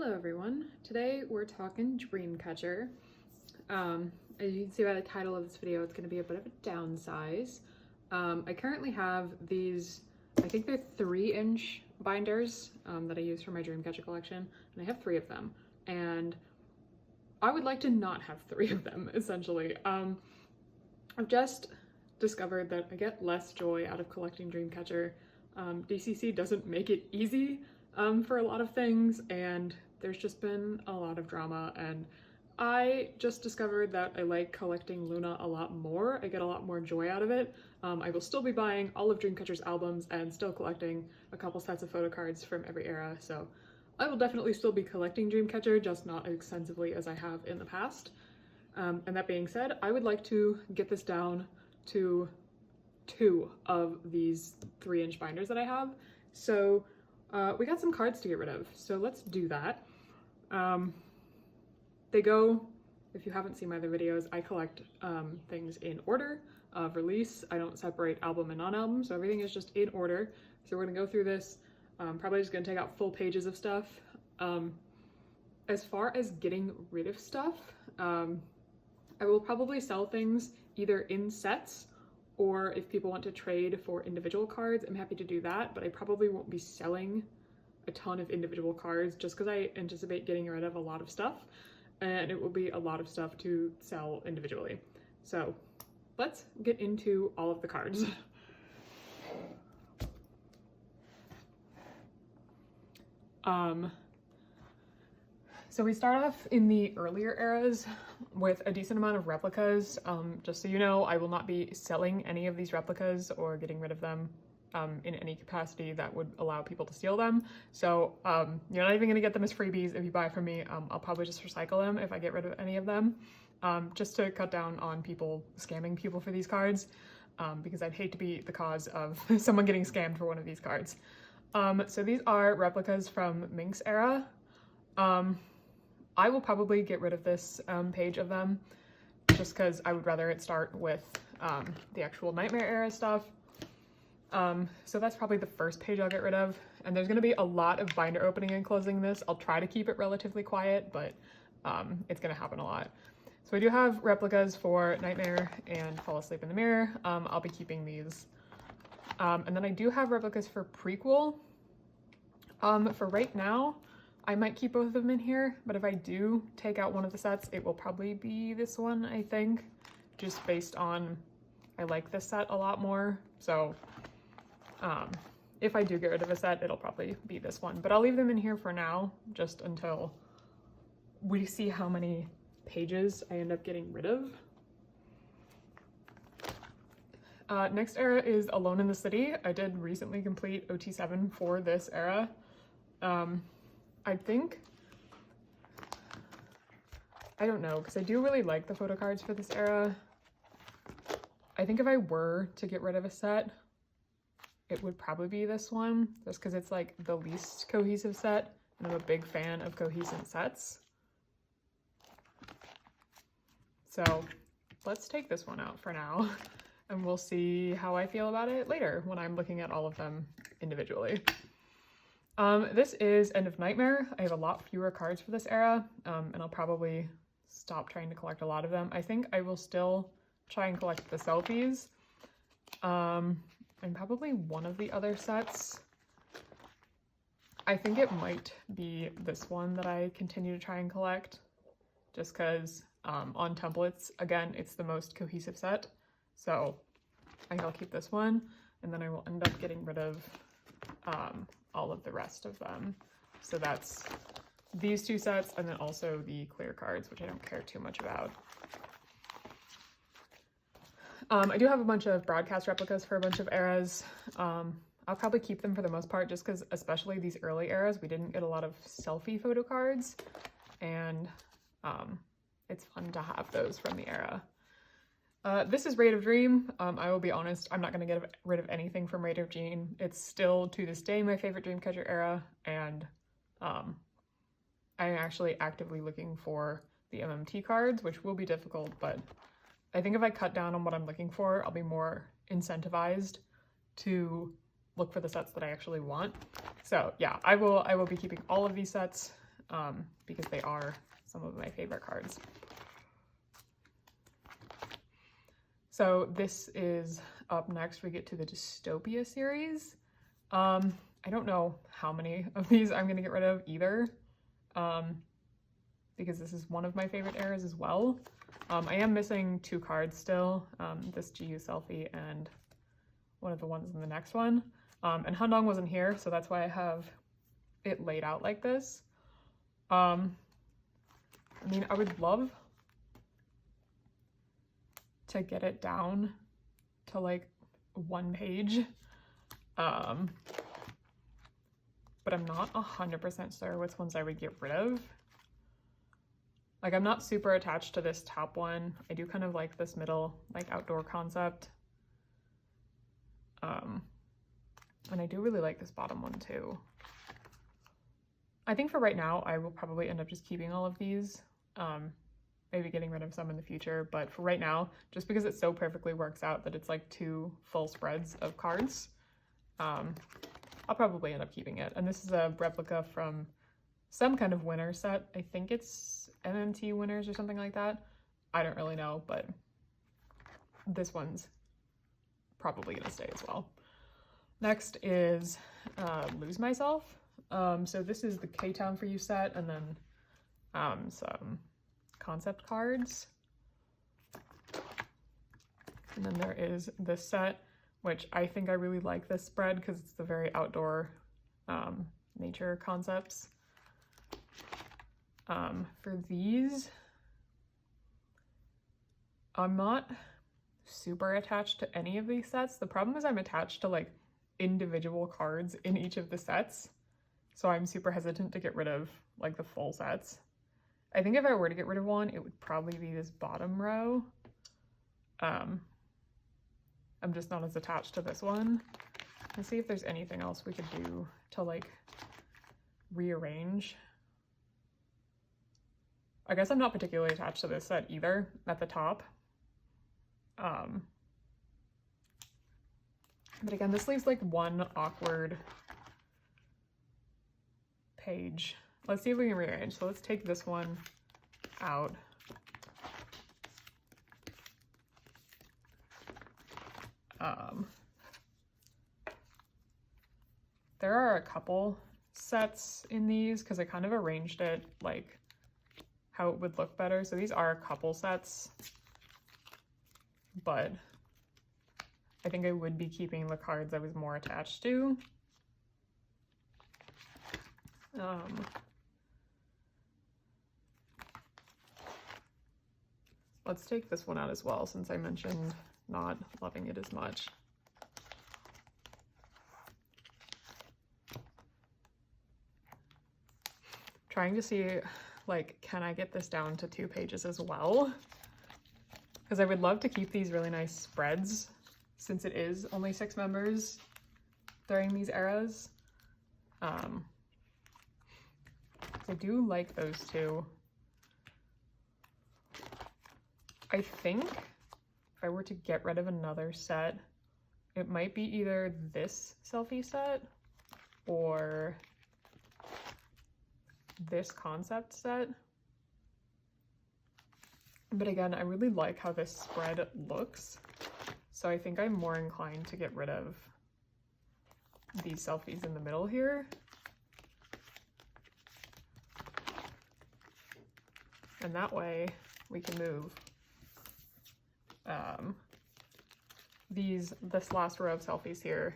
Hello everyone. Today we're talking dreamcatcher. As you can see by the title of this video, it's going to be a bit of a downsize. I currently have these, I think they're 3-inch binders that I use for my dreamcatcher collection, and I have 3 of them. And I would like to not have 3 of them, essentially. I've just discovered that I get less joy out of collecting dreamcatcher. DCC doesn't make it easy for a lot of things, and there's just been a lot of drama, and I just discovered that I like collecting Luna a lot more. I get a lot more joy out of it. I will still be buying all of Dreamcatcher's albums and still collecting a couple sets of photocards from every era, so I will definitely still be collecting Dreamcatcher, just not as extensively as I have in the past. And that being said, I would like to get this down to 2 of these 3-inch binders that I have. So we got some cards to get rid of, so let's do that. They go, if you haven't seen my other videos, I collect things in order of release. I don't separate album and non-album, so everything is just in order. So we're gonna go through this, probably just gonna take out full pages of stuff. As far as getting rid of stuff, I will probably sell things either in sets, or if people want to trade for individual cards, I'm happy to do that, but I probably won't be selling a ton of individual cards just because I anticipate getting rid of a lot of stuff, and it will be a lot of stuff to sell individually. So let's get into all of the cards. So we start off in the earlier eras with a decent amount of replicas. Just so you know, I will not be selling any of these replicas or getting rid of them in any capacity that would allow people to steal them. So you're not even gonna get them as freebies if you buy from me. I'll probably just recycle them if I get rid of any of them, just to cut down on people scamming people for these cards, because I'd hate to be the cause of someone getting scammed for one of these cards. So these are replicas from Mink's era. I will probably get rid of this page of them just because I would rather it start with the actual Nightmare era stuff. So that's probably the first page I'll get rid of. And there's going to be a lot of binder opening and closing this. I'll try to keep it relatively quiet, but it's going to happen a lot. So I do have replicas for Nightmare and Fall Asleep in the Mirror. I'll be keeping these. And then I do have replicas for Prequel. For right now, I might keep both of them in here, but if I do take out one of the sets, it will probably be this one, I think, just based on I like this set a lot more. So if I do get rid of a set, it'll probably be this one, but I'll leave them in here for now, just until we see how many pages I end up getting rid of. Next era is Alone in the City. I did recently complete OT7 for this era. I think, I don't know, because I do really like the photo cards for this era. I think if I were to get rid of a set, it would probably be this one, just because it's like the least cohesive set, and I'm a big fan of cohesive sets. So let's take this one out for now, and we'll see how I feel about it later when I'm looking at all of them individually. This is End of Nightmare. I have a lot fewer cards for this era, and I'll probably stop trying to collect a lot of them. I think I will still try and collect the selfies, and probably one of the other sets. I think it might be this one that I continue to try and collect, just because on templates, again, it's the most cohesive set. So I think I'll keep this one, and then I will end up getting rid of all of the rest of them. So that's these 2 sets, and then also the clear cards, which I don't care too much about. I do have a bunch of broadcast replicas for a bunch of eras. I'll probably keep them for the most part, just because especially these early eras, we didn't get a lot of selfie photo cards, and it's fun to have those from the era. This is Raid of Dream. I will be honest, I'm not going to get rid of anything from Raid of Dream. It's still, to this day, my favorite Dreamcatcher era, and I'm actually actively looking for the MMT cards, which will be difficult, but I think if I cut down on what I'm looking for, I'll be more incentivized to look for the sets that I actually want. So yeah, I will be keeping all of these sets. because they are some of my favorite cards. So this is up next. We get to the Dystopia series. I don't know how many of these I'm going to get rid of either, because this is one of my favorite eras as well. I am missing 2 cards still, this GU selfie and one of the ones in the next one. And Handong wasn't here, so that's why I have it laid out like this. I mean, I would love to get it down to like 1 page, but I'm not 100% sure which ones I would get rid of. Like, I'm not super attached to this top one. I do kind of like this middle, like, outdoor concept. And I do really like this bottom one too. I think for right now, I will probably end up just keeping all of these. Maybe getting rid of some in the future, but for right now, just because it so perfectly works out that it's like 2 full spreads of cards, I'll probably end up keeping it. And this is a replica from some kind of winner set. I think it's MMT winners or something like that. I don't really know, but this one's probably gonna stay as well. Next is Lose Myself. So this is the K-Town for You set, and then some concept cards. And then there is this set, which I think I really like this spread because it's the very outdoor nature concepts. For these, I'm not super attached to any of these sets. The problem is I'm attached to like individual cards in each of the sets, so I'm super hesitant to get rid of like the full sets. I think if I were to get rid of one, it would probably be this bottom row. I'm just not as attached to this one. Let's see if there's anything else we could do to like rearrange. I guess I'm not particularly attached to this set either at the top. But again, this leaves like 1 awkward page. Let's see if we can rearrange. So let's take this one out. There are a couple sets in these because I kind of arranged it like how it would look better. So these are a couple sets, but I think I would be keeping the cards I was more attached to. Let's take this one out as well, since I mentioned not loving it as much. Trying to see, like, can I get this down to 2 pages as well? Because I would love to keep these really nice spreads, since it is only 6 members during these eras. I do like those 2. I think if I were to get rid of another set, it might be either this selfie set or this concept set. But again, I really like how this spread looks, so I think I'm more inclined to get rid of these selfies in the middle here. And that way we can move this last row of selfies here,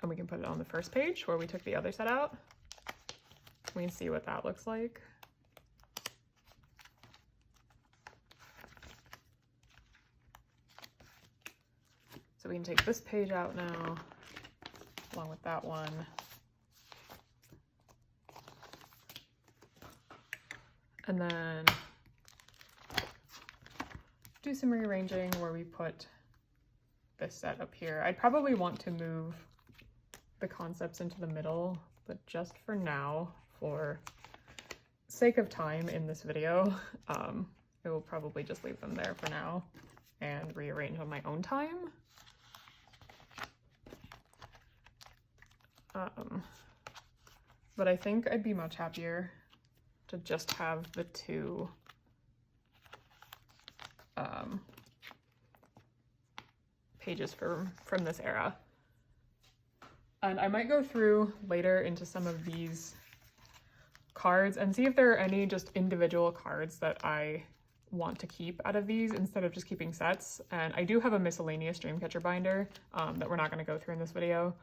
and we can put it on the first page where we took the other set out. We can see what that looks like. So we can take this page out now, along with that one. And then do some rearranging where we put this set up here. I'd probably want to move the concepts into the middle, but just for now, for sake of time in this video, I will probably just leave them there for now and rearrange on my own time. but I think I'd be much happier to just have the two pages from this era. And I might go through later into some of these cards and see if there are any just individual cards that I want to keep out of these instead of just keeping sets. And I do have a miscellaneous dreamcatcher binder that we're not going to go through in this video,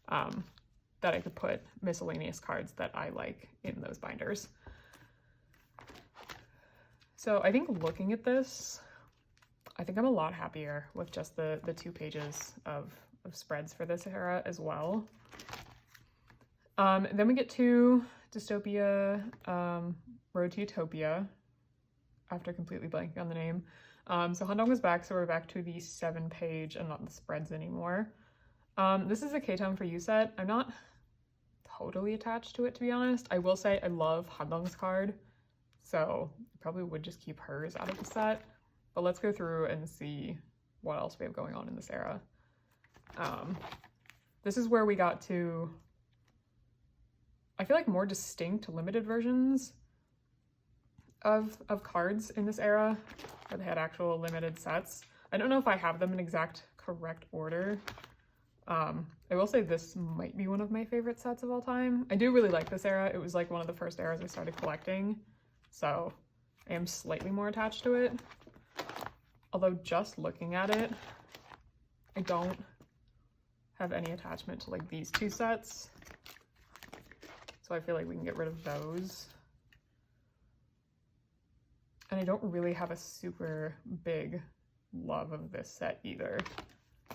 that I could put miscellaneous cards that I like in those binders. So I think looking at this, I think I'm a lot happier with just the 2 pages of spreads for this era as well. Then we get to Dystopia, Road to Utopia, after completely blanking on the name. So Handong was back, so we're back to the 7-page and not the spreads anymore. This is a K-Town for You set. I'm not totally attached to it, to be honest. I will say I love Handong's card, so I probably would just keep hers out of the set. But let's go through and see what else we have going on in this era. This is where we got to, I feel like, more distinct limited versions of cards in this era, where they had actual limited sets. I don't know if I have them in exact correct order. I will say this might be one of my favorite sets of all time. I do really like this era. It was like one of the first eras I started collecting, so I am slightly more attached to it. Although just looking at it, I don't have any attachment to like these 2 sets. So I feel like we can get rid of those. And I don't really have a super big love of this set either.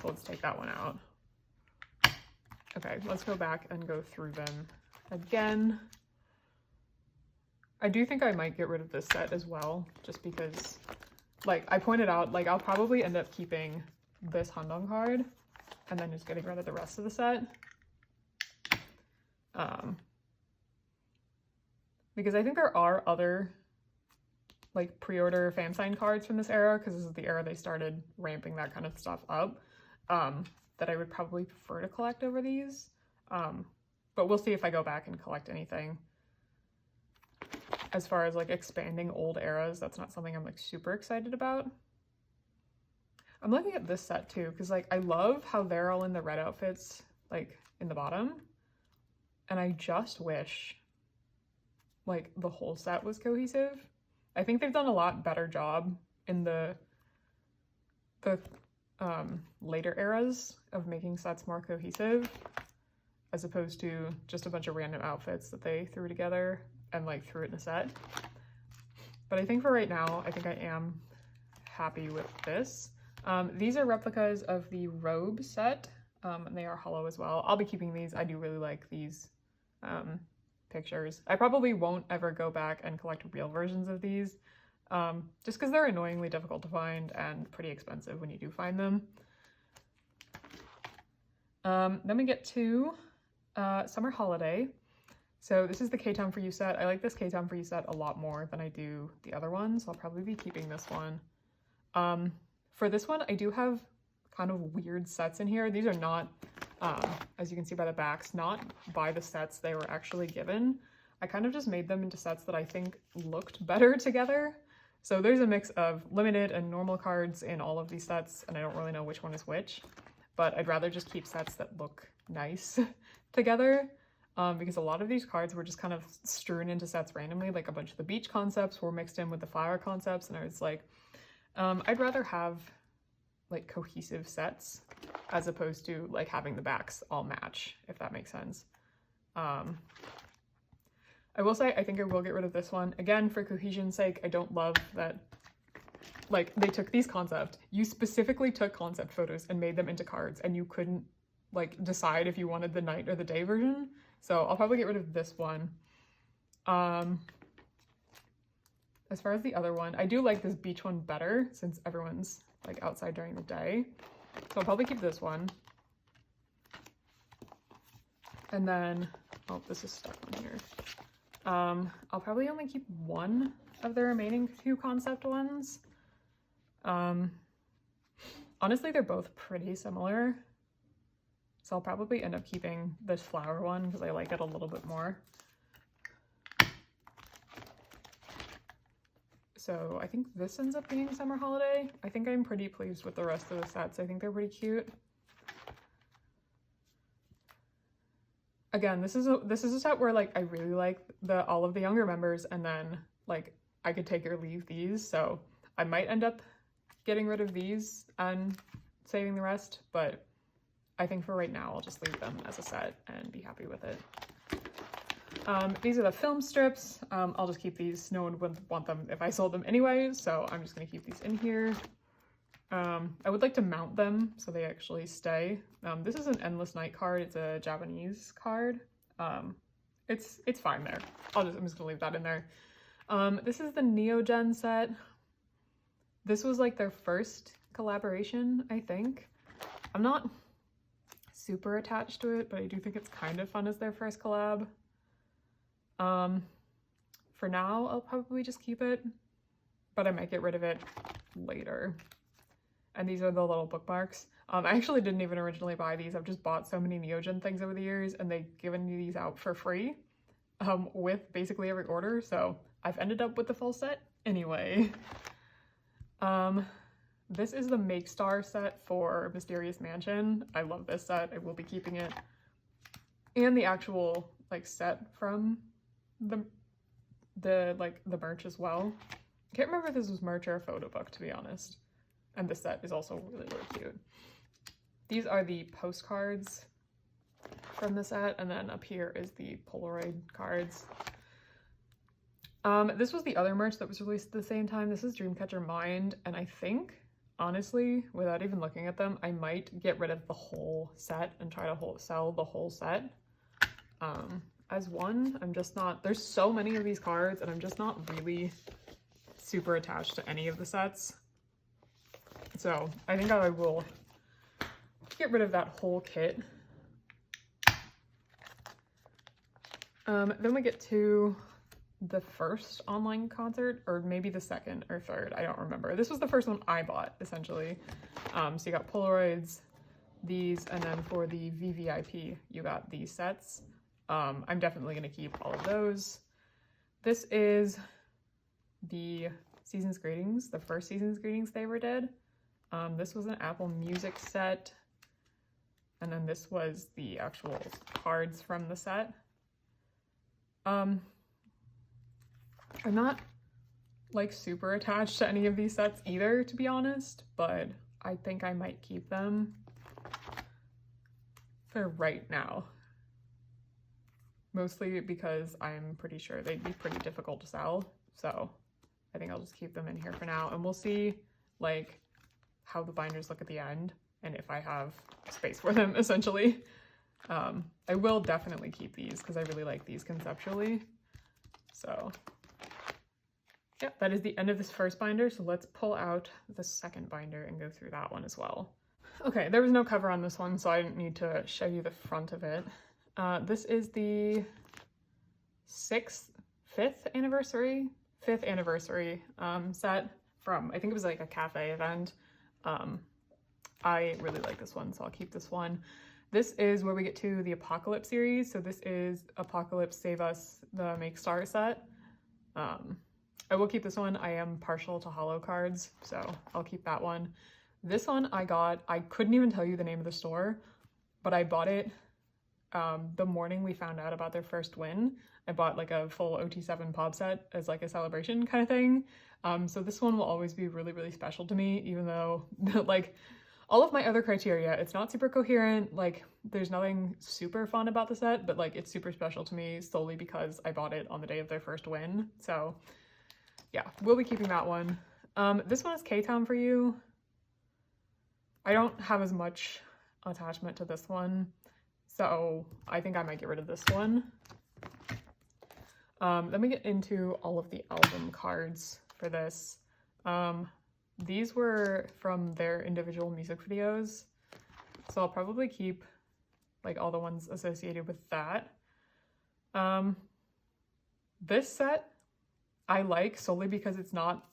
So let's take that one out. Okay, let's go back and go through them again. I do think I might get rid of this set as well, just because, like I pointed out, like I'll probably end up keeping this Handong card and then just getting rid of the rest of the set. Because I think there are other like pre-order fan sign cards from this era, because this is the era they started ramping that kind of stuff up, that I would probably prefer to collect over these. But we'll see if I go back and collect anything. As far as like expanding old eras, that's not something I'm like super excited about. I'm looking at this set too, because like I love how they're all in the red outfits, like in the bottom. And I just wish like the whole set was cohesive. I think they've done a lot better job in the later eras of making sets more cohesive, as opposed to just a bunch of random outfits that they threw together and like threw it in a set. But I think for right now, I think I am happy with this. These are replicas of the robe set, and they are hollow as well. I'll be keeping these. I do really like these pictures. I probably won't ever go back and collect real versions of these, just because they're annoyingly difficult to find and pretty expensive when you do find them. Then we get to Summer Holiday. So this is the K-Town for You set. I like this K-Town for You set a lot more than I do the other ones, so I'll probably be keeping this one. For this one, I do have kind of weird sets in here. These are not, as you can see by the backs, not by the sets they were actually given. I kind of just made them into sets that I think looked better together. So there's a mix of limited and normal cards in all of these sets, and I don't really know which one is which, but I'd rather just keep sets that look nice together. Because a lot of these cards were just kind of strewn into sets randomly, like a bunch of the beach concepts were mixed in with the flower concepts, and I was like, I'd rather have like cohesive sets as opposed to like having the backs all match, if that makes sense. I will say I think I will get rid of this one. Again, for cohesion's sake, I don't love that like they took these concepts. You specifically took concept photos and made them into cards, and you couldn't like decide if you wanted the night or the day version. So I'll probably get rid of this one. As far as the other one, I do like this beach one better since everyone's like outside during the day. So I'll probably keep this one. And then, oh, this is stuck on here. I'll probably only keep one of the remaining 2 concept ones. Honestly, they're both pretty similar. So I'll probably end up keeping this flower one because I like it a little bit more. So I think this ends up being Summer Holiday. I think I'm pretty pleased with the rest of the sets. I think they're pretty cute. Again, this is a set where like I really like all of the younger members, and then like I could take or leave these, so I might end up getting rid of these and saving the rest, but I think for right now I'll just leave them as a set and be happy with it. These are the film strips. I'll just keep these. No one would want them if I sold them anyway, so I'm just gonna keep these in here. I would like to mount them so they actually stay. This is an Endless Night card. It's a Japanese card. It's fine there. I'm just gonna leave that in there. This is the Neogen set. This was like their first collaboration, I think. I'm not super attached to it, but I do think it's kind of fun as their first collab. For now, I'll probably just keep it, but I might get rid of it later. And these are the little bookmarks. I actually didn't even originally buy these. I've just bought so many Neogen things over the years, and they've given me these out for free with basically every order, so I've ended up with the full set anyway. This is the Make Star set for Mysterious Mansion. I love this set. I will be keeping it. And the actual like set from the merch as well. I can't remember if this was merch or a photo book, to be honest. And this set is also really, really cute. These are the postcards from the set, and then up here is the Polaroid cards. This was the other merch that was released at the same time. This is Dreamcatcher Mind, and I think, honestly, without even looking at them, I might get rid of the whole set and try to sell the whole set. As one, I'm just not, there's so many of these cards, and I'm just not really super attached to any of the sets. So I think I will get rid of that whole kit. Then we get to the first online concert, or maybe the second or third, I don't remember. This was the first one I bought, essentially. So you got Polaroids, these, and then for the VVIP, you got these sets. I'm definitely going to keep all of those. This is the Season's Greetings, the first Season's Greetings they ever did. This was an Apple Music set, and then this was the actual cards from the set. I'm not like super attached to any of these sets either, to be honest, but I think I might keep them for right now. Mostly because I'm pretty sure they'd be pretty difficult to sell, so I think I'll just keep them in here for now, and we'll see like how the binders look at the end and if I have space for them, essentially. I will definitely keep these because I really like these conceptually. So yeah, that is the end of this first binder, so let's pull out the second binder and go through that one as well. Okay, there was no cover on this one, so I didn't need to show you the front of it. This is the fifth anniversary set from, I think it was like a cafe event. I really like this one, so I'll keep this one. This is where we get to the Apocalypse series. So this is Apocalypse Save Us, the Make Star set. I will keep this one. I am partial to holo cards, so I'll keep that one. This one I couldn't even tell you the name of the store, but I bought it the morning we found out about their first win. I bought like a full OT7 pop set as like a celebration kind of thing. So this one will always be really, really special to me, even though like all of my other criteria, it's not super coherent, like there's nothing super fun about the set, but like it's super special to me solely because I bought it on the day of their first win. So yeah, we'll be keeping that one. This one is K-Town for You. I don't have as much attachment to this one, so I think I might get rid of this one. Then we get into all of the album cards for this. These were from their individual music videos, so I'll probably keep like all the ones associated with that. This set I like solely because it's not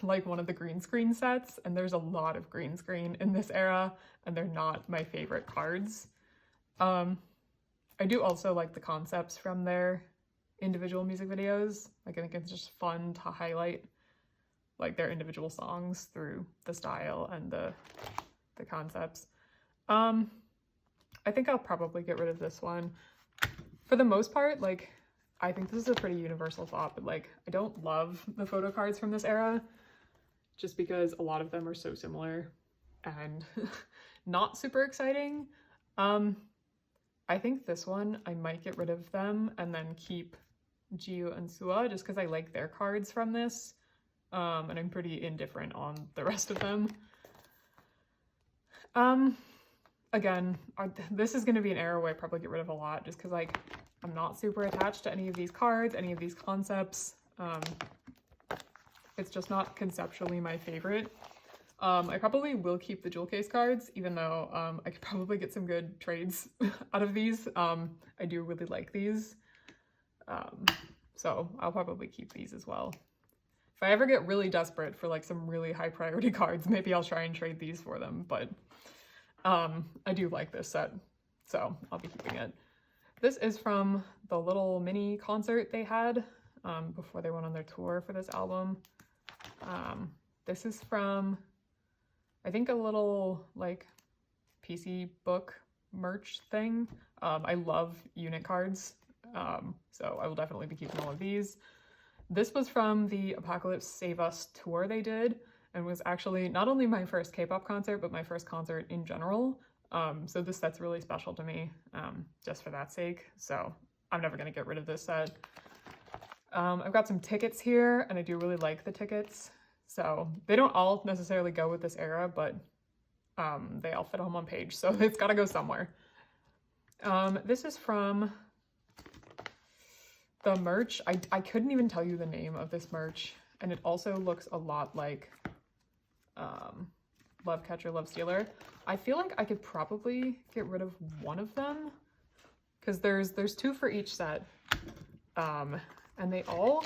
like one of the green screen sets, and there's a lot of green screen in this era, and they're not my favorite cards. I do also like the concepts from their individual music videos. Like I think it's just fun to highlight like their individual songs through the style and the concepts. I think I'll probably get rid of this one. For the most part, like, I think this is a pretty universal thought, but like, I don't love the photo cards from this era just because a lot of them are so similar and not super exciting. I think this one, I might get rid of them and then keep Jiu and Sua just because I like their cards from this. And I'm pretty indifferent on the rest of them. Again, this is going to be an era where I probably get rid of a lot just because, like, I'm not super attached to any of these cards, any of these concepts. It's just not conceptually my favorite. I probably will keep the jewel case cards, even though I could probably get some good trades out of these. I do really like these. So I'll probably keep these as well. If I ever get really desperate for like some really high priority cards, maybe I'll try and trade these for them, but I do like this set, so I'll be keeping it. This is from the little mini concert they had before they went on their tour for this album. This is from, I think, a little like PC book merch thing. I love unit cards, so I will definitely be keeping all of these. This was from the Apocalypse Save Us tour they did, and was actually not only my first K-pop concert, but my first concert in general. So this set's really special to me, just for that sake. So I'm never gonna get rid of this set. I've got some tickets here, and I do really like the tickets. So they don't all necessarily go with this era, but they all fit on one page, so it's gotta go somewhere. This is from the merch. I couldn't even tell you the name of this merch, and it also looks a lot like Love Catcher, Love Stealer. I feel like I could probably get rid of one of them because there's two for each set, and they all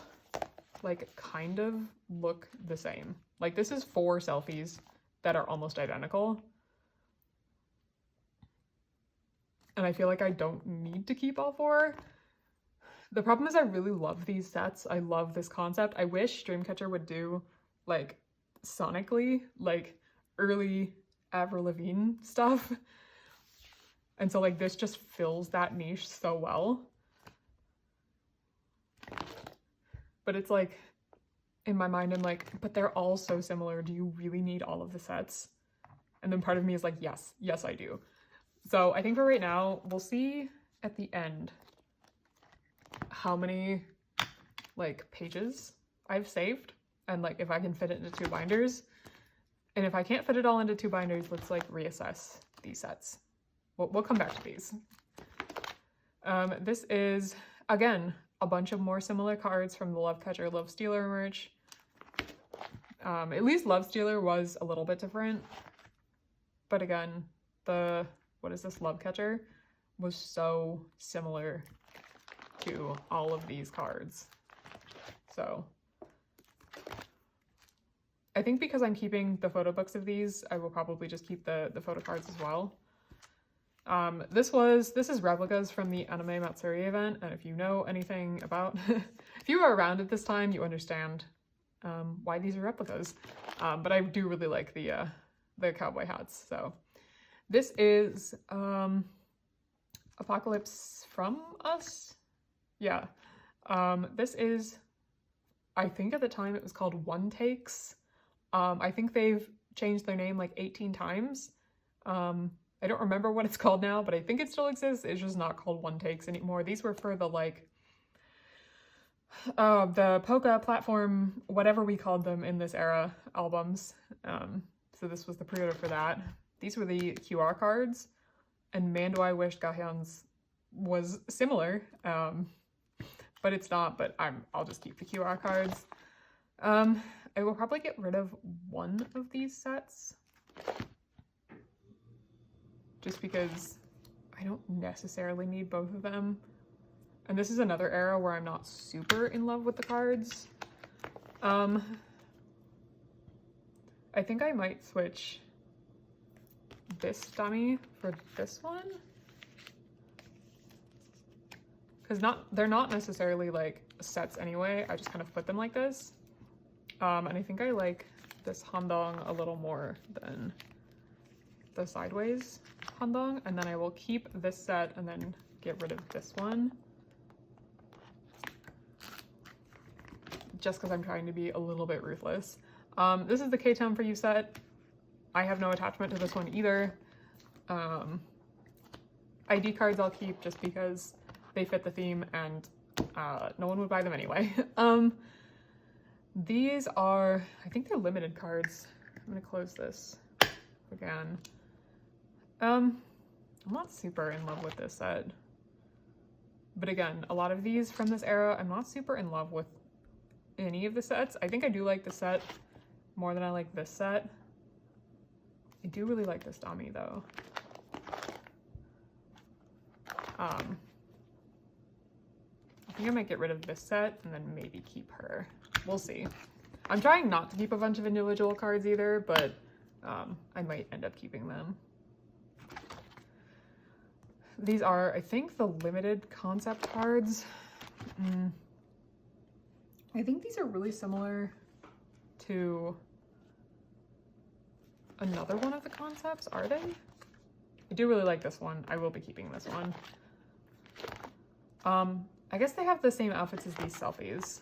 like kind of look the same. Like, this is 4 selfies that are almost identical, and I feel like I don't need to keep all 4. The problem is I really love these sets. I love this concept. I wish Dreamcatcher would do like sonically like early Avril Lavigne stuff, and so like this just fills that niche so well. But it's like, in my mind I'm like, but they're all so similar, do you really need all of the sets? And then part of me is like, yes I do. So I think for right now, we'll see at the end how many like pages I've saved, and like if I can fit it into 2 binders. And if I can't fit it all into 2 binders, let's like reassess these sets. We'll come back to these. This is, again, a bunch of more similar cards from the Love Catcher, Love Stealer merch. At least Love Stealer was a little bit different. But again, what is this, Love Catcher was so similar to all of these cards. So I think because I'm keeping the photo books of these, I will probably just keep the photo cards as well. This is replicas from the Anime Matsuri event, and if you know anything about, if you were around at this time, you understand why these are replicas. But I do really like the cowboy hats. So this is Apocalypse from Us? Yeah. This is, I think at the time it was called One Takes. I think they've changed their name like 18 times. I don't remember what it's called now, but I think it still exists. It's just not called One Takes anymore. These were for the like, the Polka platform, whatever we called them in this era, albums. So this was the pre-order for that. These were the QR cards, and man do I wish Gahyun's was similar, but it's not, but I'll just keep the QR cards. I will probably get rid of one of these sets, just because I don't necessarily need both of them. And this is another era where I'm not super in love with the cards. I think I might switch this dummy for this one, because they're not necessarily like sets anyway. I just kind of put them like this. And I think I like this handong a little more than the sideways handong. And then I will keep this set and then get rid of this one. Just because I'm trying to be a little bit ruthless. This is the K-Town For You set. I have no attachment to this one either. ID cards I'll keep just because they fit the theme and no one would buy them anyway. These are, I think they're limited cards. I'm gonna close this again. I'm not super in love with this set. But again, a lot of these from this era, I'm not super in love with any of the sets. I think I do like the set more than I like this set. I do really like this dummy though. I think I might get rid of this set and then maybe keep her. We'll see. I'm trying not to keep a bunch of individual cards either, but I might end up keeping them. These are, I think, the limited concept cards. I think these are really similar to another one of the concepts, are they? I do really like this one. I will be keeping this one. I guess they have the same outfits as these selfies.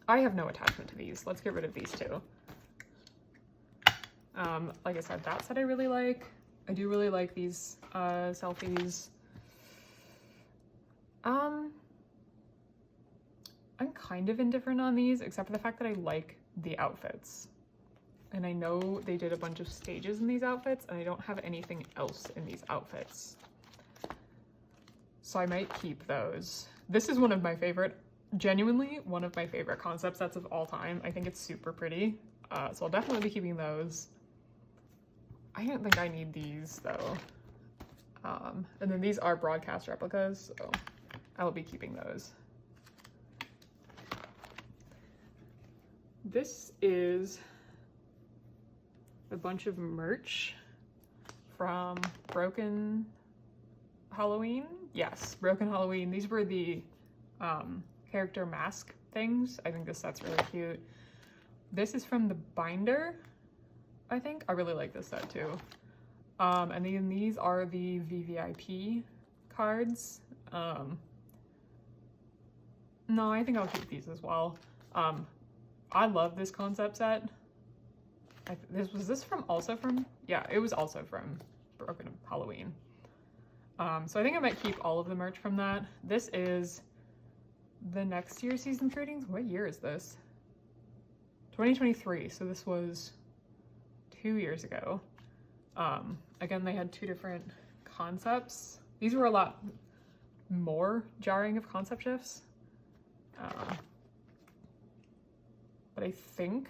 I have no attachment to these. Let's get rid of these two. Like I said, that set I really like. I do really like these selfies. I'm kind of indifferent on these, except for the fact that I like the outfits. And I know they did a bunch of stages in these outfits, and I don't have anything else in these outfits. So I might keep those. This is one of my favorite, genuinely one of my favorite concept sets of all time. I think it's super pretty. So I'll definitely be keeping those. I don't think I need these though. And then these are broadcast replicas, so I will be keeping those. This is a bunch of merch from Broken Halloween. Yes, Broken Halloween. These were the character mask things. I think this set's really cute. This is from the binder, I think. I really like this set too. And then these are the VVIP cards. No, I think I'll keep these as well. I love this concept set. Was this also from? Yeah, it was also from Broken Halloween. So I think I might keep all of the merch from that. This is the next year's season greetings. What year is this? 2023. So this was 2 years ago. Again, they had two different concepts. These were a lot more jarring of concept shifts. But I think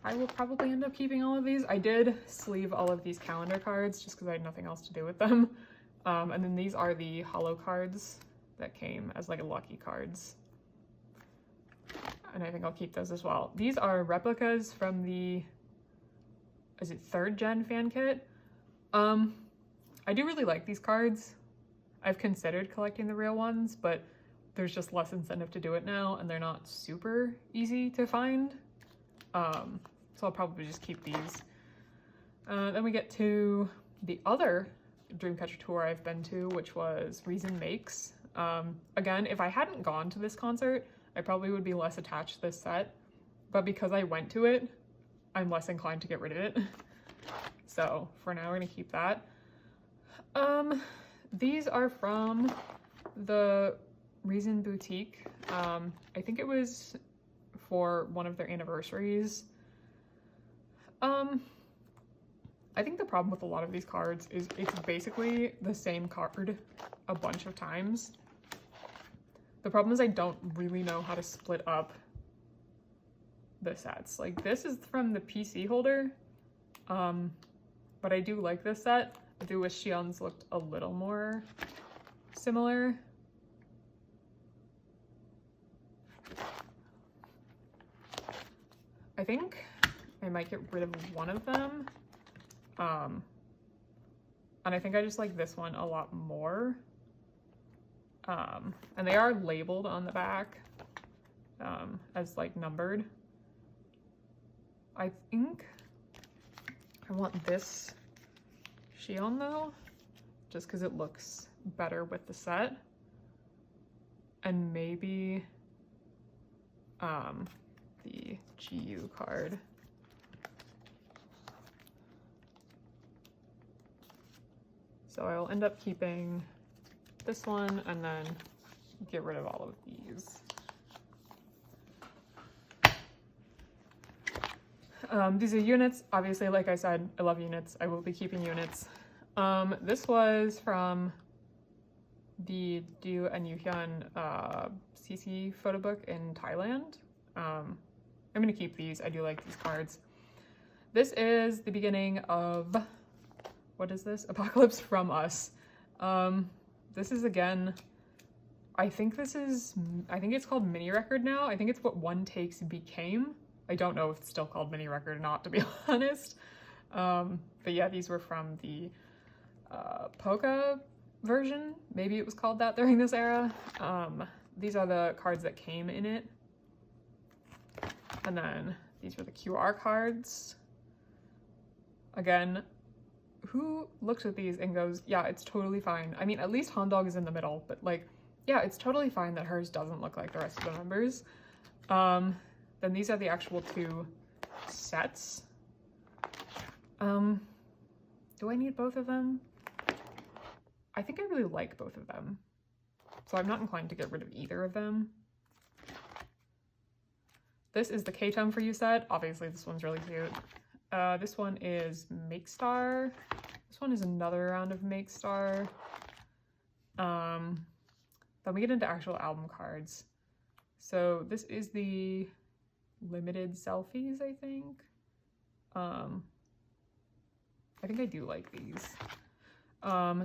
I will probably end up keeping all of these. I did sleeve all of these calendar cards just because I had nothing else to do with them. And then these are the holo cards that came as like lucky cards. And I think I'll keep those as well. These are replicas from the, is it 3rd gen fan kit? I do really like these cards. I've considered collecting the real ones, but there's just less incentive to do it now, and they're not super easy to find. So I'll probably just keep these. Then we get to the other Dreamcatcher tour I've been to, which was Reason Makes. Again, if I hadn't gone to this concert, I probably would be less attached to this set, but because I went to it, I'm less inclined to get rid of it. So for now, we're gonna keep that. These are from the Reason Boutique. I think it was for one of their anniversaries. I think the problem with a lot of these cards is it's basically the same card a bunch of times. The problem is I don't really know how to split up the sets. Like this is from the PC holder, but I do like this set. I do wish Xion's looked a little more similar. I think I might get rid of one of them. And I think I just like this one a lot more. And they are labeled on the back as like numbered. I think I want this Shion though, just because it looks better with the set. And maybe the GU card. So I will end up keeping this one and then get rid of all of these. These are units. Obviously, like I said, I love units. I will be keeping units. This was from the Du and Yuhyun CC photo book in Thailand. I'm going to keep these. I do like these cards. This is the beginning of, what is this? Apocalypse from Us. This is, again, I think it's called mini record now. I think it's what One Takes became. I don't know if it's still called mini record or not, to be honest. But yeah, these were from the Polka version. Maybe it was called that during this era. These are the cards that came in it. And then these were the QR cards. Again, who looks at these and goes, yeah, it's totally fine. I mean, at least Hondog is in the middle, but like, yeah, it's totally fine that hers doesn't look like the rest of the members. Then these are the actual two sets. Do I need both of them? I think I really like both of them, so I'm not inclined to get rid of either of them. This is the K-Tone for You set. Obviously, this one's really cute. This one is Make Star. This one is another round of Make Star. Then we get into actual album cards. So this is the limited selfies, I think. I think I do like these.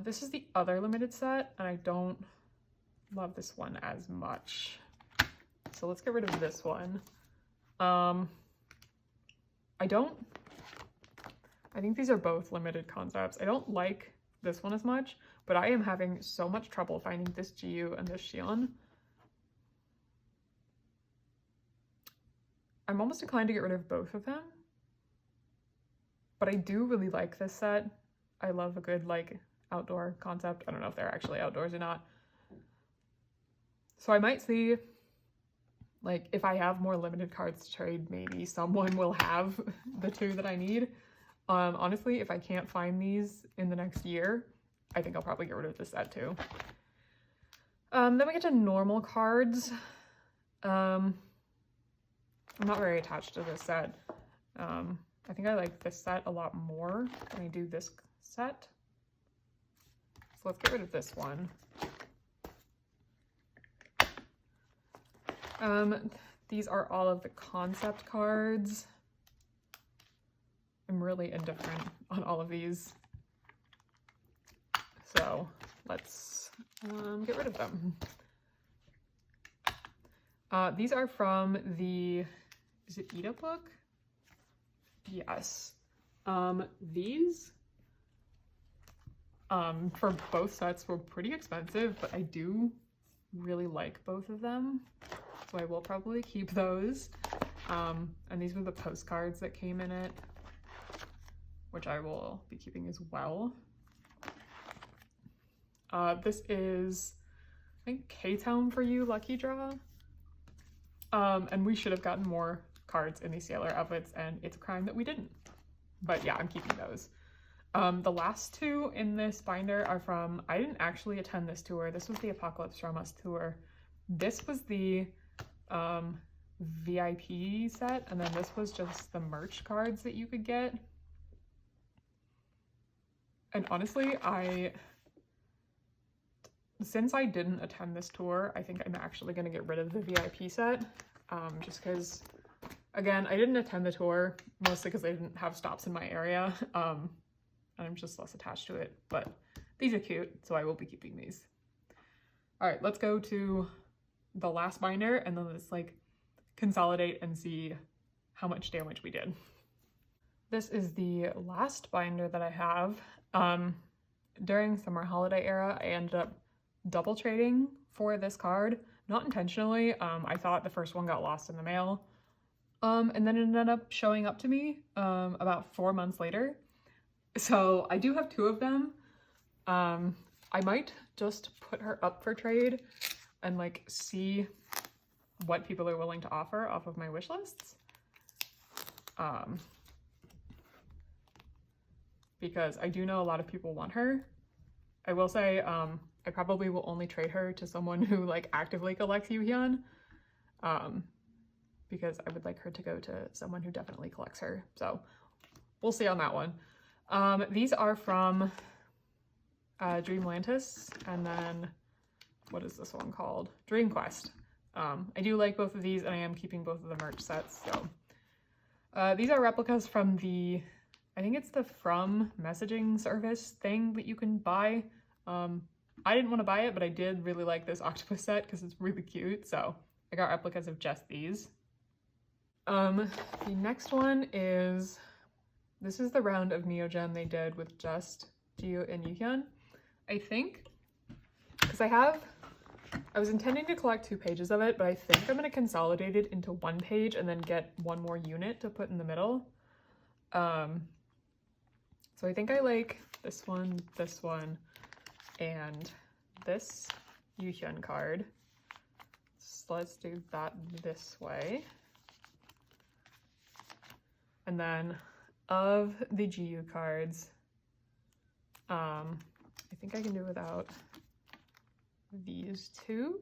This is the other limited set, and I don't love this one as much. So let's get rid of this one. I think these are both limited concepts. I don't like this one as much, but I am having so much trouble finding this GU and this Shion. I'm almost inclined to get rid of both of them, but I do really like this set. I love a good like outdoor concept. I don't know if they're actually outdoors or not. So I might see, like, if I have more limited cards to trade, maybe someone will have the two that I need. Honestly, if I can't find these in the next year, I think I'll probably get rid of this set too. Then we get to normal cards. I'm not very attached to this set. I think I like this set a lot more than I do this set. So let's get rid of this one. These are all of the concept cards. I'm really indifferent on all of these. So let's get rid of them. These are from the, is it Ida book? Yes. These for both sets were pretty expensive, but I do really like both of them, so I will probably keep those. And these were the postcards that came in it, which I will be keeping as well. This is, I think, K-Town for You Lucky Draw. And we should have gotten more cards in these sailor outfits, and it's a crime that we didn't. But yeah, I'm keeping those. The last two in this binder are from, I didn't actually attend this tour. This was the Apocalypse from Us tour. This was the VIP set, and then this was just the merch cards that you could get. And honestly, since I didn't attend this tour, I think I'm actually going to get rid of the VIP set, just because, again, I didn't attend the tour, mostly because they didn't have stops in my area, and I'm just less attached to it, but these are cute, so I will be keeping these. All right, let's go to the last binder, and then let's like consolidate and see how much damage we did. This is the last binder that I have. During summer holiday era, I ended up double trading for this card, not intentionally. I thought the first one got lost in the mail. And then it ended up showing up to me about 4 months later. So I do have 2 of them. I might just put her up for trade and like see what people are willing to offer off of my wish lists. Because I do know a lot of people want her. I will say, I probably will only trade her to someone who like actively collects Yu-Hyun. Because I would like her to go to someone who definitely collects her. So we'll see on that one. These are from Dreamlantis, and then what is this one called? Dream Quest. I do like both of these, and I am keeping both of the merch sets. So these are replicas from the, I think it's the From messaging service thing that you can buy. I didn't want to buy it, but I did really like this octopus set because it's really cute. So I got replicas of just these. The next one is, this is the round of Neogen they did with just Jiu and Yuhyun, I think, because I was intending to collect 2 pages of it, but I think I'm going to consolidate it into 1 page and then get 1 more unit to put in the middle. So I think I like this one, and this Yuhyun card. So let's do that this way. And then of the GU cards, I think I can do without these 2,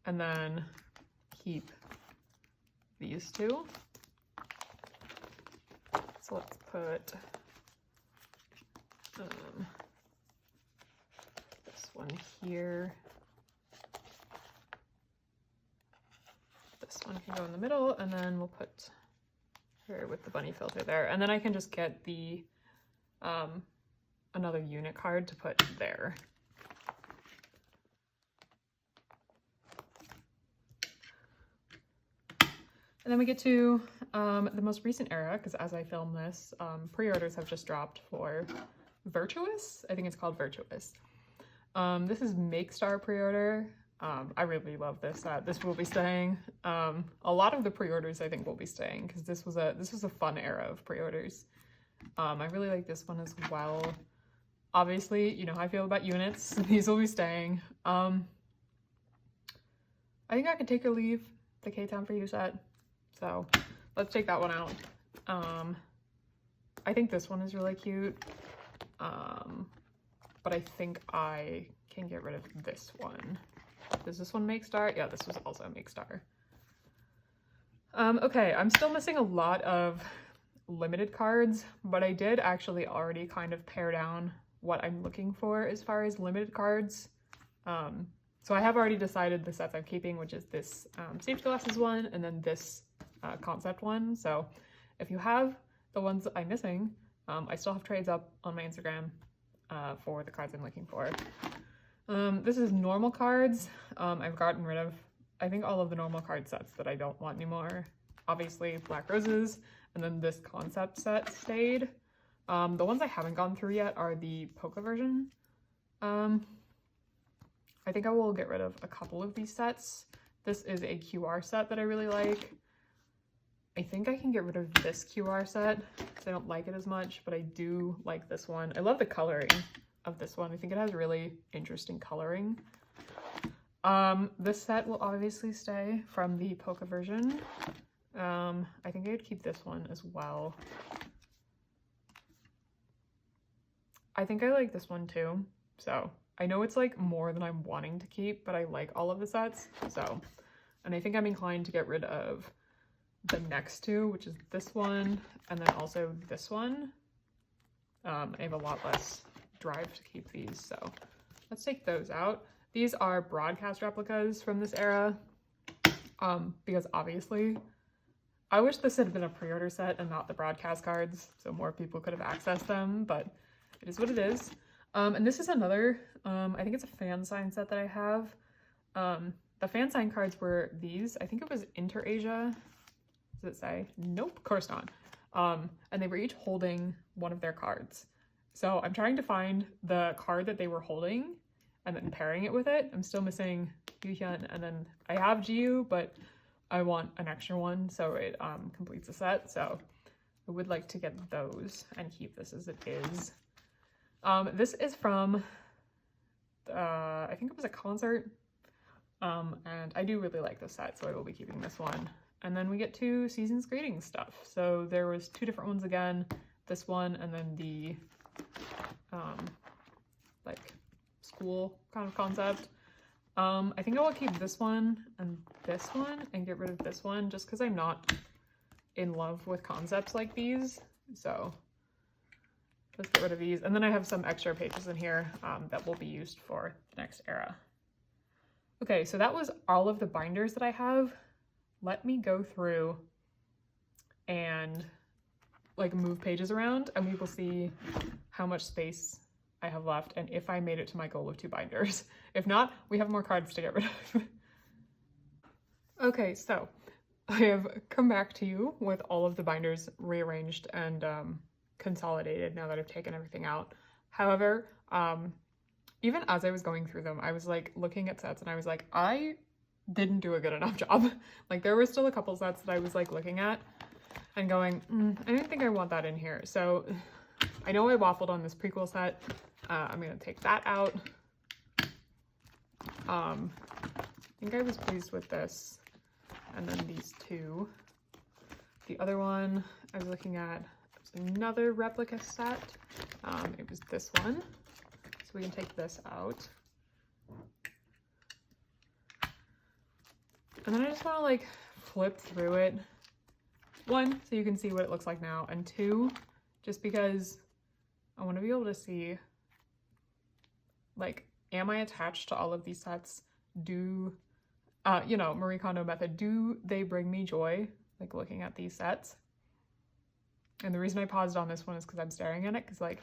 and then keep these 2. So let's put this one here. This one can go in the middle, and then we'll put her with the bunny filter there. And then I can just get the another unit card to put there. And then we get to the most recent era, because as I film this, pre-orders have just dropped for Virtuous. I think it's called Virtuous. This is Make Star pre-order. I really love this set. This will be staying. A lot of the pre-orders I think will be staying because this was a fun era of pre-orders. I really like this one as well. Obviously, you know how I feel about units. These will be staying. I think I could take or leave the K-Town for You set. So let's take that one out. I think this one is really cute. But I think I can get rid of this one. Does this one make star? Yeah, this was also make star. Okay, I'm still missing a lot of limited cards, but I did actually already kind of pare down what I'm looking for as far as limited cards. So I have already decided the sets I'm keeping, which is this safety glasses one and then this concept one. So if you have the ones I'm missing, I still have trades up on my Instagram for the cards I'm looking for. This is normal cards. I've gotten rid of, I think, all of the normal card sets that I don't want anymore. Obviously Black Roses, and then this concept set stayed. The ones I haven't gone through yet are the Polka version. I think I will get rid of a couple of these sets. This is a QR set that I really like. I think I can get rid of this QR set because I don't like it as much, but I do like this one. I love the coloring of this one. I think it has really interesting coloring. This set will obviously stay from the Polka version. I think I would keep this one as well. I think I like this one too. So I know it's like more than I'm wanting to keep, but I like all of the sets. So, and I think I'm inclined to get rid of the next 2, which is this one, and then also this one. I have a lot less drive to keep these, so let's take those out. These are broadcast replicas from this era, because obviously I wish this had been a pre-order set and not the broadcast cards, so more people could have accessed them, but it is what it is. And this is another, I think it's a fan sign set that I have. The fan sign cards were these. I think it was Inter-Asia. Does it say? Nope, of course not. And they were each holding one of their cards. So I'm trying to find the card that they were holding and then pairing it with it. I'm still missing Yuhyun, and then I have Jiu, but I want an extra one so it completes the set. So I would like to get those and keep this as it is. This is from, I think it was a concert, and I do really like this set, so I will be keeping this one. And then we get 2 seasons greetings stuff. So there was 2 different ones again, this one and then the like school kind of concept. I think I will keep this one and get rid of this one just because I'm not in love with concepts like these. So let's get rid of these. And then I have some extra pages in here that will be used for the next era. Okay, so that was all of the binders that I have. Let me go through and like move pages around, and we will see how much space I have left and if I made it to my goal of 2 binders. If not, we have more cards to get rid of. Okay, so I have come back to you with all of the binders rearranged and consolidated now that I've taken everything out. However, even as I was going through them, I was like looking at sets and I was like, I didn't do a good enough job. Like there were still a couple sets that I was like looking at and going, I don't think I want that in here. So I know I waffled on this prequel set. I'm gonna take that out. I think I was pleased with this. And then these 2. The other one I was looking at was another replica set. It was this one. So we can take this out. And then I just want to like flip through it. 1, so you can see what it looks like now, and 2, just because I want to be able to see, like, am I attached to all of these sets? Do, you know, Marie Kondo method, do they bring me joy, like, looking at these sets? And the reason I paused on this one is because I'm staring at it, because, like,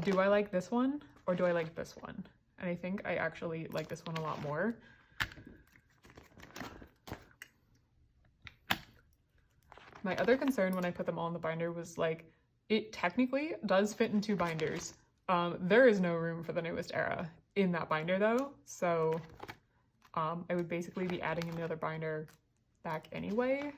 do I like this one, or do I like this one? And I think I actually like this one a lot more. My other concern when I put them all in the binder was like, it technically does fit in 2 binders. There is no room for the newest era in that binder though. So I would basically be adding another binder back anyway.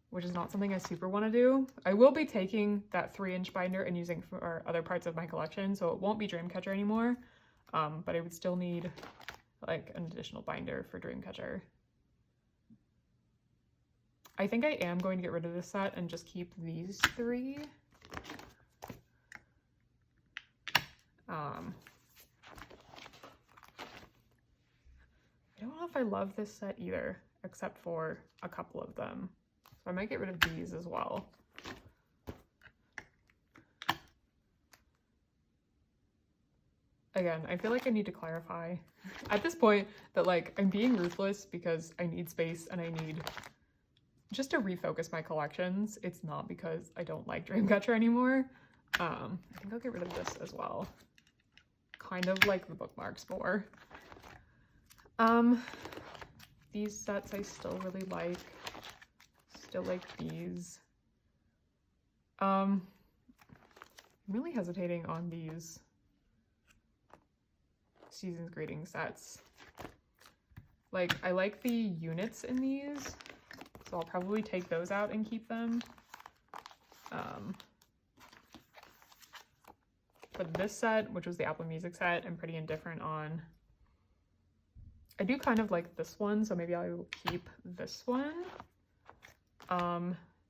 Which is not something I super want to do. I will be taking that 3-inch binder and using for other parts of my collection, so it won't be Dreamcatcher anymore. But I would still need like an additional binder for Dreamcatcher. I think I am going to get rid of this set and just keep these 3. I don't know if I love this set either, except for a couple of them. So I might get rid of these as well. Again, I feel like I need to clarify at this point that like I'm being ruthless because I need space and I need just to refocus my collections. It's not because I don't like Dreamcatcher anymore. I think I'll get rid of this as well. Kind of like the bookmarks more. These sets I still really like. Still like these. I'm really hesitating on these Seasons Greeting sets. Like, I like the units in these. So I'll probably take those out and keep them. But this set, which was the Apple Music set, I'm pretty indifferent on. I do kind of like this one, so maybe I will keep this one.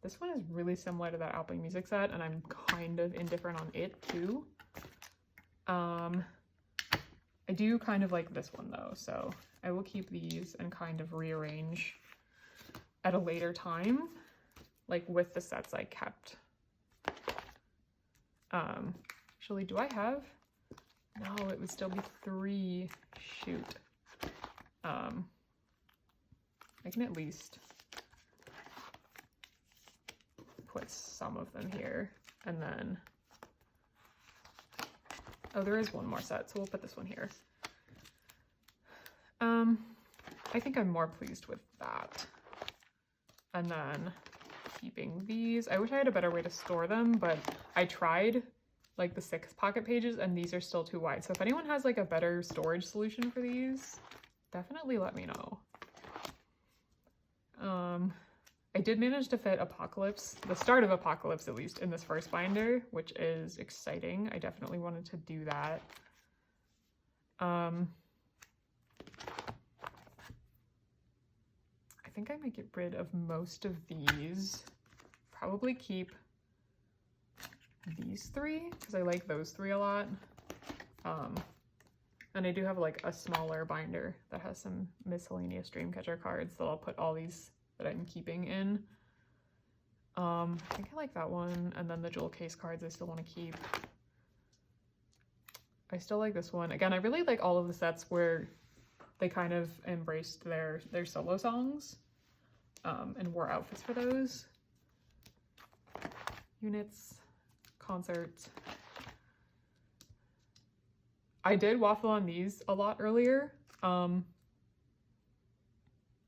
This one is really similar to that Apple Music set, and I'm kind of indifferent on it too. I do kind of like this one though, so I will keep these and kind of rearrange at a later time, like with the sets I kept. Actually, do I have? No, it would still be 3. Shoot. I can at least put some of them here, and then, oh, there is one more set, so we'll put this one here. I think I'm more pleased with that. And then keeping these. I wish I had a better way to store them, but I tried like the 6 pocket pages, and these are still too wide. So if anyone has like a better storage solution for these, definitely let me know. I did manage to fit Apocalypse, the start of Apocalypse at least, in this first binder, which is exciting. I definitely wanted to do that. I think I might get rid of most of these. Probably keep these 3 because I like those 3 a lot. And I do have like a smaller binder that has some miscellaneous Dreamcatcher cards that I'll put all these that I'm keeping in. I think I like that one, and then the jewel case cards I still want to keep. I still like this one. Again, I really like all of the sets where they kind of embraced their solo songs and wore outfits for those. Units, concerts. I did waffle on these a lot earlier,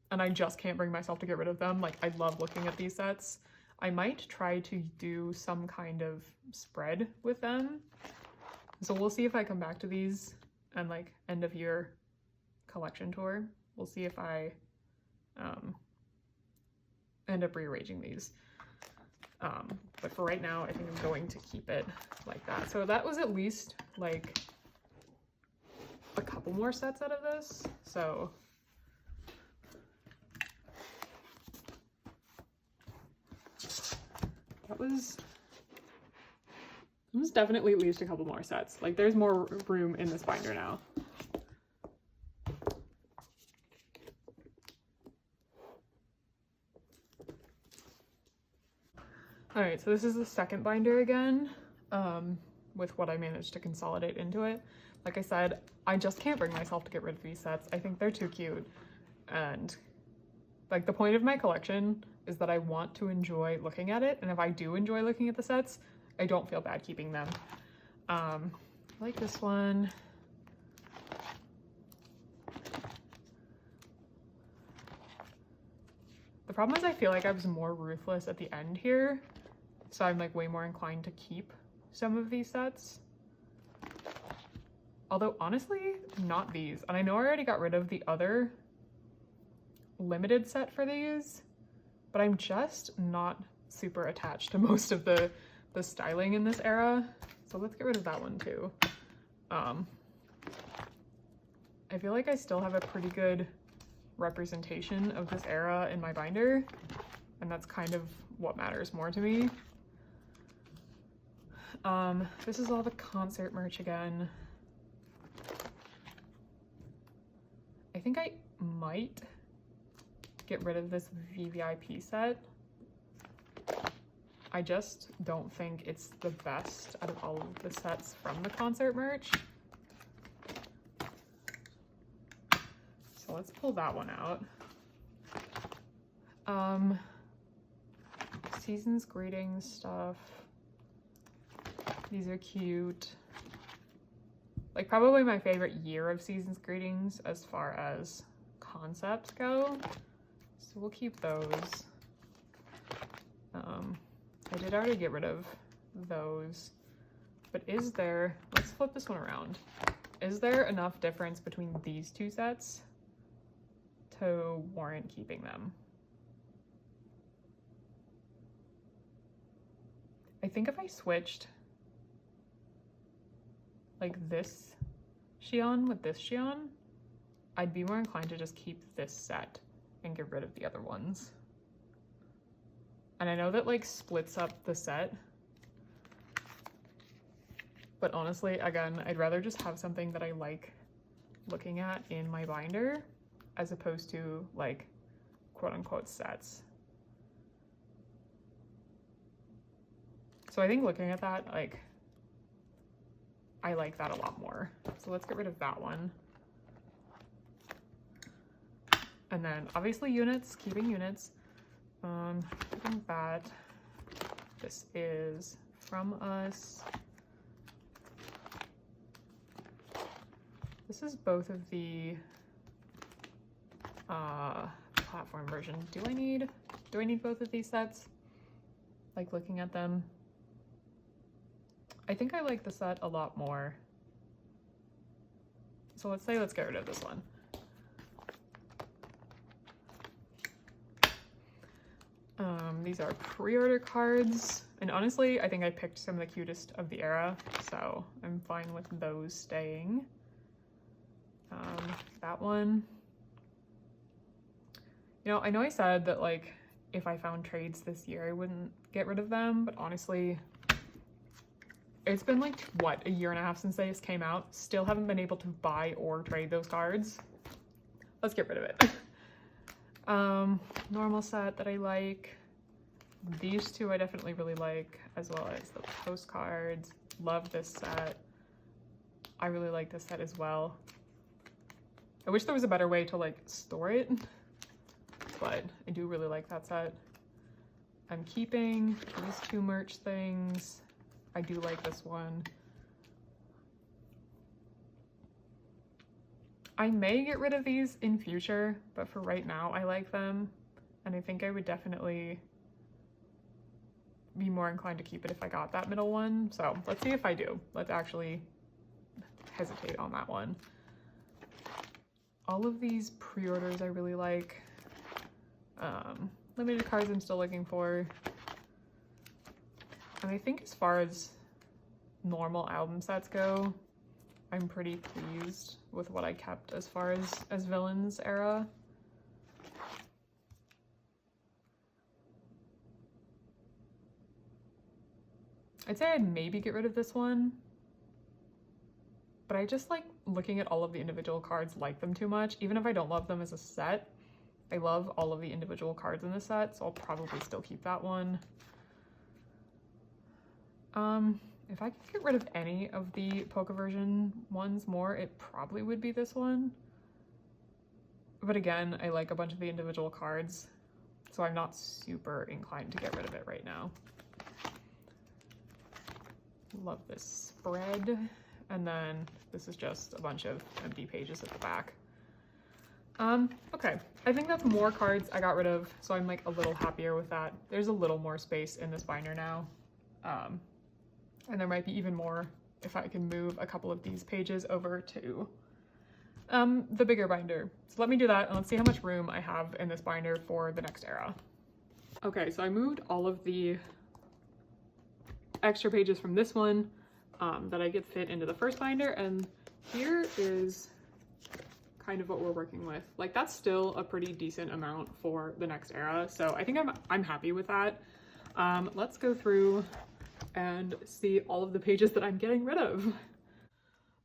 and I just can't bring myself to get rid of them. Like, I love looking at these sets. I might try to do some kind of spread with them. So we'll see if I come back to these and like end of year collection tour. We'll see if I end up rearranging these. But for right now, I think I'm going to keep it like that. So that was at least like a couple more sets out of this. So that was definitely at least a couple more sets. Like, there's more room in this binder now. All right, so this is the second binder again, with what I managed to consolidate into it. Like I said, I just can't bring myself to get rid of these sets. I think they're too cute. And like, the point of my collection is that I want to enjoy looking at it. And if I do enjoy looking at the sets, I don't feel bad keeping them. I like this one. The problem is I feel like I was more ruthless at the end here. So I'm like way more inclined to keep some of these sets. Although honestly, not these. And I know I already got rid of the other limited set for these, but I'm just not super attached to most of the styling in this era. So let's get rid of that one too. I feel like I still have a pretty good representation of this era in my binder, and that's kind of what matters more to me. This is all the concert merch again. I think I might get rid of this VVIP set. I just don't think it's the best out of all of the sets from the concert merch. So let's pull that one out. Season's greetings stuff. These are cute. Like, probably my favorite year of Season's greetings as far as concepts go. So we'll keep those. I did already get rid of those, but is there, let's flip this one around. Is there enough difference between these two sets to warrant keeping them? I think if I switched like this Xion with this Xion, I'd be more inclined to just keep this set and get rid of the other ones. And I know that like splits up the set, but honestly, again, I'd rather just have something that I like looking at in my binder as opposed to like quote unquote sets. So I think looking at that, like, I like that a lot more. So let's get rid of that one. And then obviously units, keeping units. Keeping that. This is From Us. This is both of the platform version. Do I need both of these sets? Like, looking at them. I think I like the set a lot more. So let's get rid of this one. These are pre-order cards, and honestly, I think I picked some of the cutest of the era, so I'm fine with those staying. That one. You know, I know I said that, like, if I found trades this year, I wouldn't get rid of them, but honestly, it's been like, what, a year and a half since they just came out. Still haven't been able to buy or trade those cards. Let's get rid of it. Normal set that I like. These two I definitely really like, as well as the postcards. Love this set. I really like this set as well. I wish there was a better way to, like, store it, but I do really like that set. I'm keeping these two merch things. I do like this one. I may get rid of these in future, but for right now, I like them. And I think I would definitely be more inclined to keep it if I got that middle one. So let's see if I do. Let's actually hesitate on that one. All of these pre-orders I really like. Limited cards I'm still looking for. And I think as far as normal album sets go, I'm pretty pleased with what I kept as far as Villains era. I'd say I'd maybe get rid of this one, but I just like looking at all of the individual cards, like them too much. Even if I don't love them as a set, I love all of the individual cards in the set, so I'll probably still keep that one. If I could get rid of any of the Poke version ones more, it probably would be this one. But again, I like a bunch of the individual cards, so I'm not super inclined to get rid of it right now. Love this spread. And then this is just a bunch of empty pages at the back. Okay, I think that's more cards I got rid of, so I'm like a little happier with that. There's a little more space in this binder now. And there might be even more if I can move a couple of these pages over to the bigger binder. So let me do that, and let's see how much room I have in this binder for the next era. Okay, so I moved all of the extra pages from this one that I could fit into the first binder, and here is kind of what we're working with. Like, that's still a pretty decent amount for the next era, so I think I'm happy with that. Let's go through and see all of the pages that I'm getting rid of.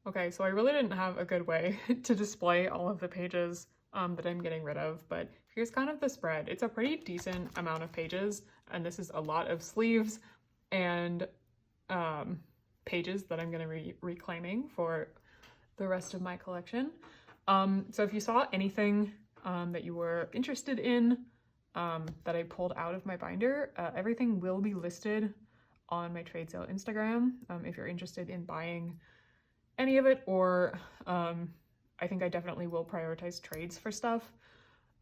Okay, so I really didn't have a good way to display all of the pages that I'm getting rid of, but here's kind of the spread. It's a pretty decent amount of pages, and this is a lot of sleeves and pages that I'm going to be reclaiming for the rest of my collection. So if you saw anything that you were interested in that I pulled out of my binder, everything will be listed on my trade sale Instagram if you're interested in buying any of it, or I think I definitely will prioritize trades for stuff,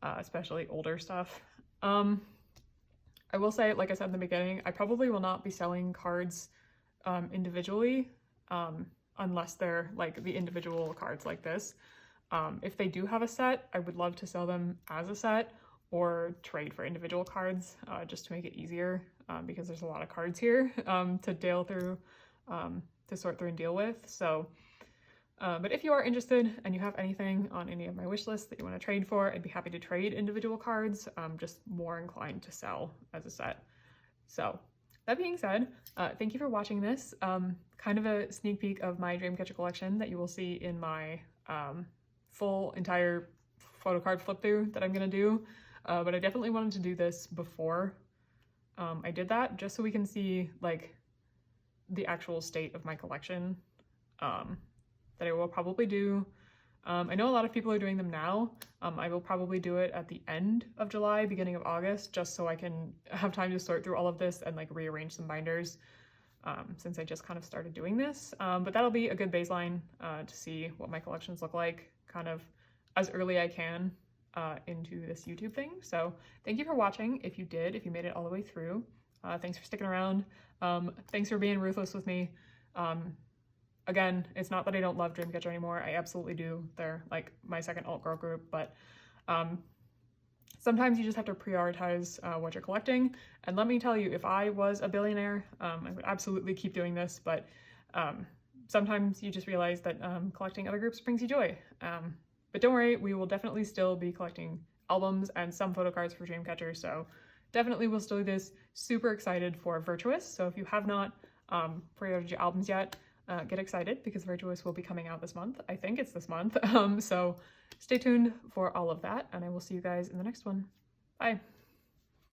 especially older stuff. I will say, like I said in the beginning, I probably will not be selling cards individually unless they're like the individual cards like this. If they do have a set, I would love to sell them as a set or trade for individual cards just to make it easier because there's a lot of cards here to deal through, to sort through and deal with. So, but if you are interested and you have anything on any of my wish lists that you want to trade for, I'd be happy to trade individual cards, just more inclined to sell as a set. So that being said, thank you for watching this. Kind of a sneak peek of my Dreamcatcher collection that you will see in my full entire photocard flip through that I'm gonna do. But I definitely wanted to do this before I did that, just so we can see like the actual state of my collection that I will probably do. I know a lot of people are doing them now. I will probably do it at the end of July, beginning of August, just so I can have time to sort through all of this and like rearrange some binders since I just kind of started doing this. But that'll be a good baseline to see what my collections look like kind of as early I can into this YouTube thing. So thank you for watching. If you made it all the way through, thanks for sticking around. Thanks for being ruthless with me. Again, it's not that I don't love Dreamcatcher anymore. I absolutely do. They're like my second alt girl group, but sometimes you just have to prioritize what you're collecting. And let me tell you, if I was a billionaire, I would absolutely keep doing this, but sometimes you just realize that collecting other groups brings you joy. But don't worry, we will definitely still be collecting albums and some photo cards for Dreamcatcher, so definitely we'll still do this. Super excited for Virtuous, so if you have not pre-ordered your albums yet, get excited because Virtuous will be coming out this month. I think it's this month, so stay tuned for all of that, and I will see you guys in the next one. Bye!